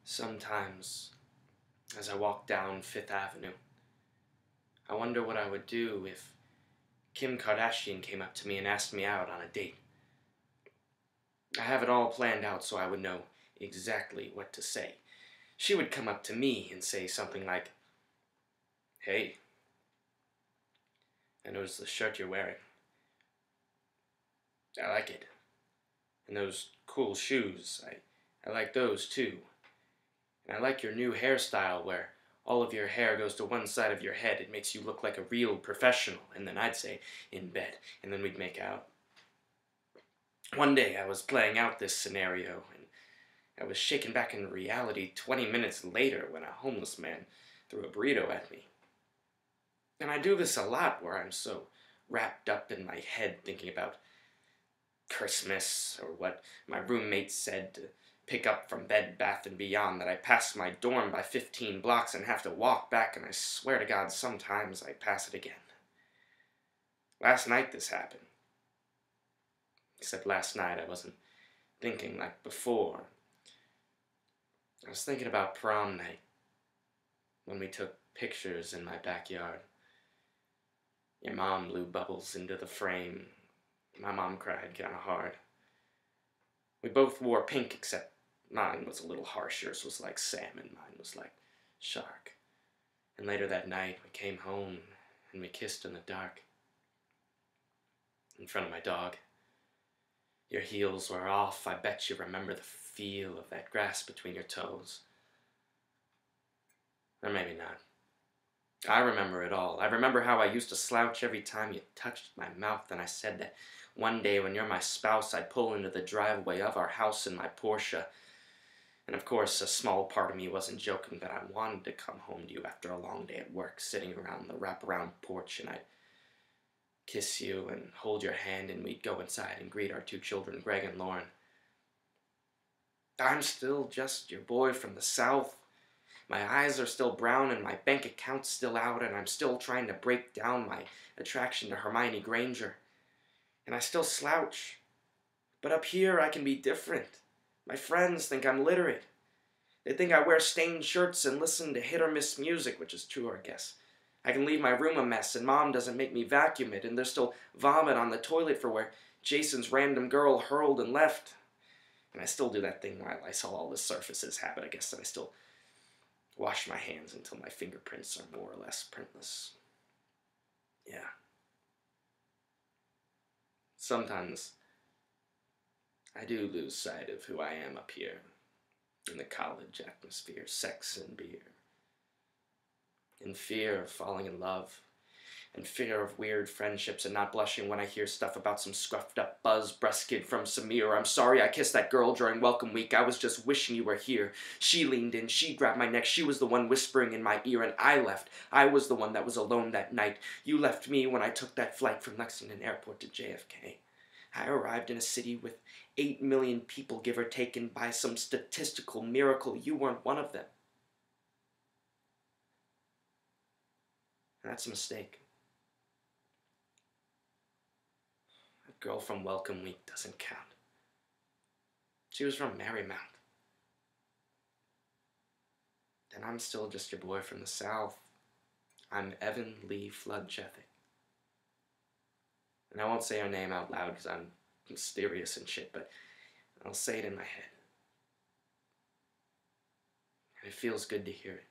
Sometimes, as I walk down Fifth Avenue, I wonder what I would do if Kim Kardashian came up to me and asked me out on a date. I have it all planned out so I would know exactly what to say. She would come up to me and say something like, "Hey, I noticed the shirt you're wearing. I like it. And those cool shoes, I like those too. And I like your new hairstyle where all of your hair goes to one side of your head. It makes you look like a real professional." And then I'd say, "In bed." And then we'd make out. One day I was playing out this scenario, and I was shaken back into reality 20 minutes later when a homeless man threw a burrito at me. And I do this a lot where I'm so wrapped up in my head thinking about Christmas or what my roommate said to pick up from Bed Bath & Beyond that I pass my dorm by 15 blocks and have to walk back, and I swear to God sometimes I pass it again. Last night this happened. Except last night I wasn't thinking like before. I was thinking about prom night, when we took pictures in my backyard. Your mom blew bubbles into the frame. My mom cried kinda hard. We both wore pink, except mine was a little harsh. Yours was like salmon, mine was like shark. And later that night we came home and we kissed in the dark. In front of my dog. Your heels were off. I bet you remember the feel of that grass between your toes. Or maybe not. I remember it all. I remember how I used to slouch every time you touched my mouth, and I said that one day when you're my spouse, I'd pull into the driveway of our house in my Porsche. And of course, a small part of me wasn't joking that I wanted to come home to you after a long day at work, sitting around the wraparound porch, and I'd kiss you and hold your hand, and we'd go inside and greet our two children, Greg and Lauren. I'm still just your boy from the South. My eyes are still brown and my bank account's still out, and I'm still trying to break down my attraction to Hermione Granger. And I still slouch. But up here I can be different. My friends think I'm literate. They think I wear stained shirts and listen to hit-or-miss music, which is true, I guess. I can leave my room a mess and Mom doesn't make me vacuum it, and there's still vomit on the toilet for where Jason's random girl hurled and left. And I still do that thing where I Lysol all the surfaces habit, I guess, that I still wash my hands until my fingerprints are more or less printless. Yeah. Sometimes I do lose sight of who I am up here in the college atmosphere, sex and beer. In fear of falling in love, and fear of weird friendships, and not blushing when I hear stuff about some scruffed up buzz breast kid from Samir. I'm sorry I kissed that girl during welcome week. I was just wishing you were here. She leaned in, she grabbed my neck, she was the one whispering in my ear, and I left. I was the one that was alone that night. You left me when I took that flight from Lexington Airport to JFK. I arrived in a city with 8 million people, give or take, and by some statistical miracle, you weren't one of them. And that's a mistake. That girl from Welcome Week doesn't count. She was from Marymount. And I'm still just your boy from the South. I'm Evan Lee Flood Chethik. And I won't say her name out loud because I'm mysterious and shit, but I'll say it in my head. And it feels good to hear it.